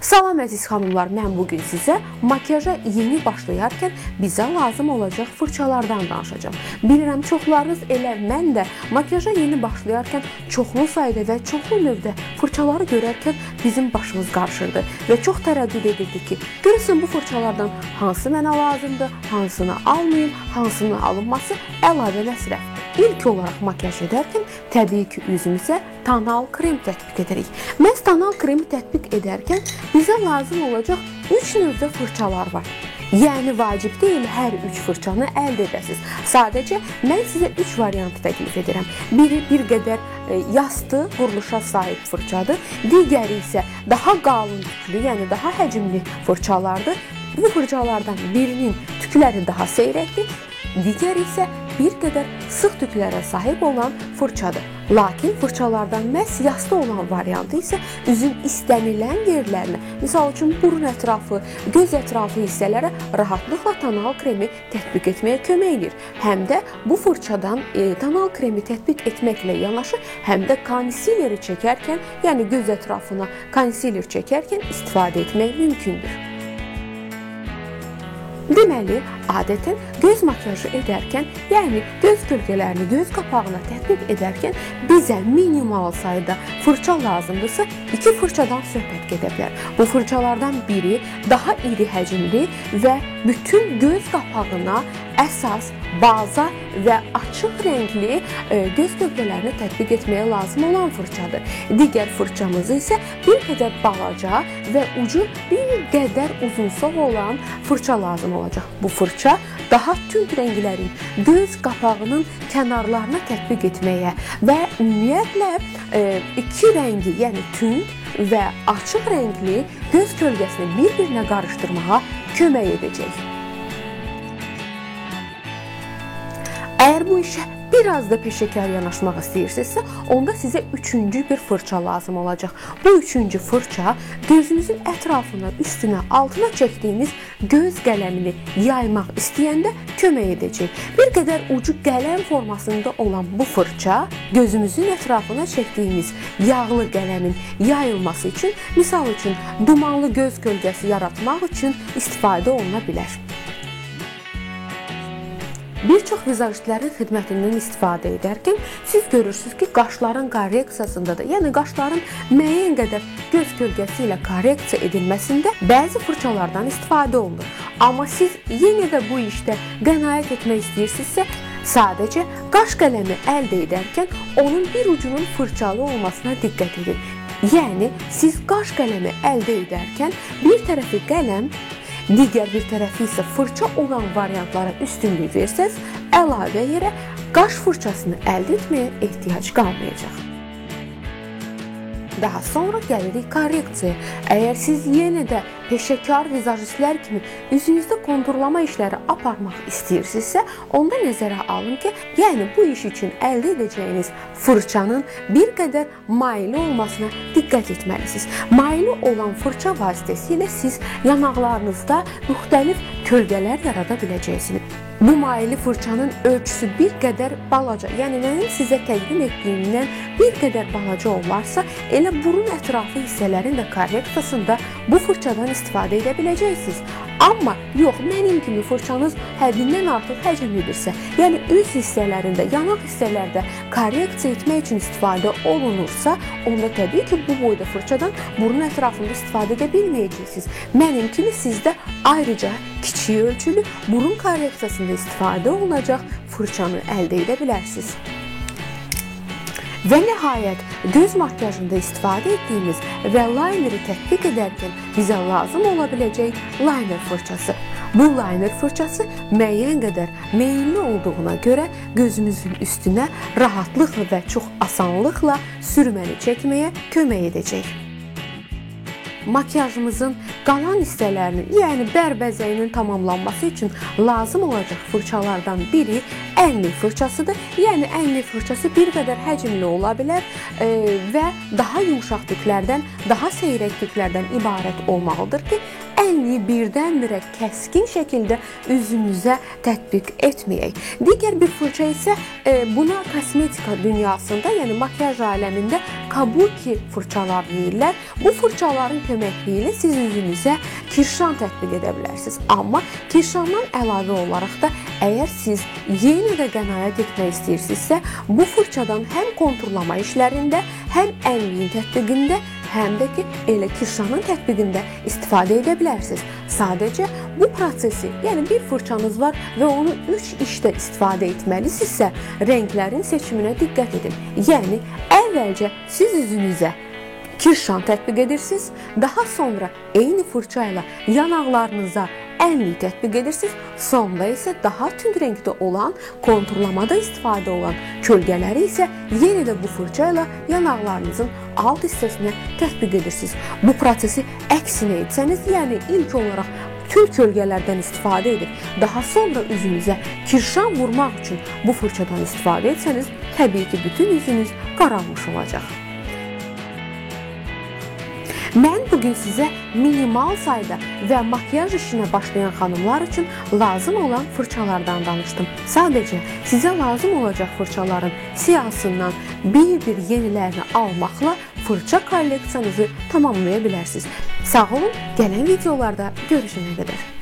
Salam əziz xanımlar, mən bugün sizə makyaja yeni başlayarkən bizə lazım olacaq fırçalardan danışacağım. Bilirəm, çoxlarınız elə mən də makyaja yeni başlayarkən çoxlu sayda və çoxlu növdə fırçaları görərkən bizim başımız qarışırdı və çox tərəddüd edirdik ki, görürsən bu fırçalardan hansı mənə lazımdır, hansını almayım, hansının alınması əlavə məsrəfdir. İlk olaraq makyaj edərkən təbii ki, üzümüzə tonal krem tətbiq edirik. Məhz tonal kremi tətbiq edərkən bizə lazım olacaq 3 növdə fırçalar var. Yəni vacib deyil hər 3 fırçanı əldə edəsiniz. Sadəcə mən sizə 3 variantı təklif edirəm. Biri bir qədər yastı, quruluşa sahib fırçadır. Digəri isə daha qalın tüklü, yəni daha həcmli fırçalardır. Bu fırçalardan birinin tükləri daha seyrəkdir. Digəri isə bir qədər sıx tüklərə sahib olan fırçadır. Lakin fırçalardan məhz yastı olan variantı isə üzün istənilən yerlərinə, misal üçün burun ətrafı, göz ətrafı hissələrə rahatlıqla tonal kremi tətbiq etməyə kömək edir. Həm də bu fırçadan tonal kremi tətbiq etməklə yanaşı, həm də konsileri çəkərkən, yəni göz ətrafına konsiler çəkərkən istifadə etmək mümkündür. Deməli, adətən göz makyajı edərkən, yəni göz kölgələrini göz qapağına tətbiq edərkən bizə minimal sayda fırça lazımdırsa, 2 fırçadan söhbət gedə bilər. Bu fırçalardan biri daha iri həcmli və bütün göz qapağına əsas, baza və açıq rəngli göz kölgələrini tətbiq etməyə lazım olan fırçadır. Digər fırçamız isə bir qədər balaca və ucu bir qədər uzunsov olan fırça lazım olacaq. Bu fırça daha tünd rənglərin göz qapağının kənarlarına tətbiq etməyə və ümumiyyətlə 2 rəngi, yəni tünd və açıq rəngli göz kölgəsini bir-birinə qarışdırmağa kömək edəcək. Əgər bu işə biraz da peşəkar yanaşmaq istəyirsinizsə, onda sizə 3-cü bir fırça lazım olacaq. Bu 3-cü fırça gözünüzün ətrafına, üstünə, altına çəkdiyiniz göz qələmini yaymaq istəyəndə kömək edəcək. Bir qədər ucu qələm formasında olan bu fırça gözümüzün ətrafına çəkdiyimiz yağlı qələmin yayılması üçün, misal üçün dumanlı göz kölgəsi yaratmaq üçün istifadə oluna bilər. Bir çox vizajistlərin xidmətindən istifadə edərkən siz görürsünüz ki, qaşların korreksiyasında da, yəni qaşların müəyyən qədər göz kölgəsi ilə korreksiya edilməsində bəzi fırçalardan istifadə olunur. Amma siz yenə də bu işdə qənaət etmək istəyirsinizsə, sadəcə qaş qələmi əldə edərkən onun bir ucunun fırçalı olmasına diqqət edin. Yəni, siz qaş qələmi əldə edərkən bir tərəfi qələm, digər bir tərəfi isə fırça olan variantlara üstünlük versəz, əlavə yerə qaş fırçasını əldə etməyə ehtiyac qalmayacaq. Daha sonra gəlirik korreksiyaya. Əgər siz yenə də peşəkar vizajistlər kimi üzünüzdə konturlama işləri aparmaq istəyirsinizsə, onda nəzərə alın ki, yəni bu iş üçün əldə edəcəyiniz fırçanın bir qədər maylı olmasına diqqət etməlisiniz. Maylı olan fırça vasitəsilə siz yanaqlarınızda müxtəlif kölgələr yarada biləcəksiniz. Bu maylı fırçanın ölçüsü bir qədər balaca, yəni mənim sizə təqdim etdiyimdən bir qədər balaca olarsa, elə burun ətrafı hissələrin də korreksiyasında bu fırçadan istifadə edə biləcəksiniz. Amma yox, mənim kimi fırçanız həddindən artıq həcmlidirsə, yəni üz hissələrində, yanaq hissələrdə korreksiya etmək üçün istifadə olunursa, onda təbii ki, bu boyda fırçadan burun ətrafında istifadə edə bilməyəcəksiniz. Mənim kimi sizdə ayrıca kiçik ölçülü burun korreksiyasında istifadə olunacaq fırçanı əldə edə bilərsiniz. Və nəhayət, göz makyajında istifadə etdiyimiz və layneri tətbiq edərkən bizə lazım ola biləcək layner fırçası. Bu layner fırçası müəyyən qədər meyilli olduğuna görə gözümüzün üstünə rahatlıqla və çox asanlıqla sürməni çəkməyə kömək edəcək. Makyajımızın qalan hissələrinin, yəni bərbəzəyinin tamamlanması üçün lazım olacaq fırçalardan biri ənlik fırçasıdır. Yəni ənlik fırçası bir qədər həcmli ola bilər və daha yumşaq tüklərdən, daha seyrək tüklərdən ibarət olmalıdır ki, enliyi birdən-birə kəskin şəkildə üzünüzə tətbiq etməyək. Digər bir fırça isə buna kosmetika dünyasında, yəni makyaj aləmində kabuki fırçalar deyirlər. Bu fırçaların köməkliyi ilə siz üzünüzə kirşan tətbiq edə bilərsiniz. Amma kirşandan əlavə olaraq da əgər siz yenə də qənaət etmək istəyirsinizsə, bu fırçadan həm konturlama işlərində, həm ənliyin tətbiqində, həm də ki, elə kirşanın tətbiqində istifadə edə bilərsiniz. Sadəcə bu prosesi, yəni bir fırçanız var və onu 3 işdə istifadə etməlisinizsə, rənglərin seçiminə diqqət edin. Yəni, əvvəlcə siz üzünüzə kirşan tətbiq edirsiniz, daha sonra eyni fırça ilə yanaqlarınıza ənliyi tətbiq edirsiniz, sonda isə daha tünd rəngdə olan, konturlamada istifadə olan kölgələri isə yenə də bu fırça ilə yanaqlarınızın alt hissəsinə tətbiq edirsiniz. Bu prosesi əksinə etsəniz, yəni ilk olaraq tül kölgələrdən istifadə edib, daha sonra üzünüzə kirşan vurmaq üçün bu fırçadan istifadə etsəniz, təbii ki, bütün üzünüz qaralmış olacaq. Mən bugün sizə minimal sayda və makyaj işinə başlayan xanımlar üçün lazım olan fırçalardan danışdım. Sadəcə sizə lazım olacaq fırçaların siyahısından bir-bir yenilərini almaqla fırça kolleksiyanızı tamamlaya bilərsiniz. Sağ olun, gələn videolarda görüşənə qədər.